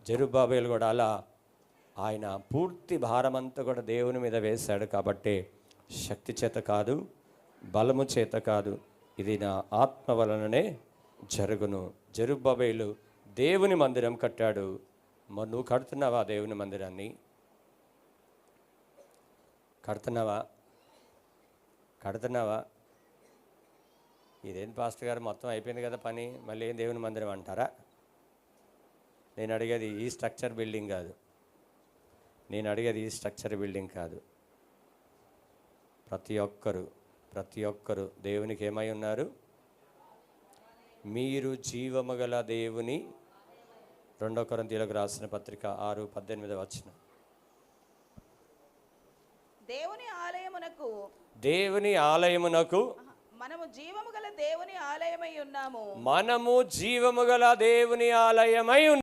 జెరుబ్బాబేలు కూడా అలా ఆయన పూర్తి భారమంతా కూడా దేవుని మీద వేశాడు. కాబట్టి శక్తి చేత కాదు, బలము చేత కాదు, ఇది నా ఆత్మ వలననే జరుగును. జెరుబ్బాబేలు దేవుని మందిరం కట్టాడు. మరి నువ్వు కడుతున్నావా? దేవుని మందిరాన్ని కడుతున్నావా? ఇదేం పాస్టర్ గారు, మొత్తం అయిపోయింది కదా పని, మళ్ళీ ఏం దేవుని మందిరం అంటారా? నేను అడిగేది ఈ స్ట్రక్చర్ బిల్డింగ్ కాదు. ప్రతి ఒక్కరు దేవునికి ఏమై ఉన్నారు? మీరు జీవము గల దేవుని 2 కొరింథీయులకు రాసిన పత్రిక 6:18 వచనం. దేవుని ఆలయమునకు మనము జీవము గల దేవుని ఆలయమై ఉన్నాము.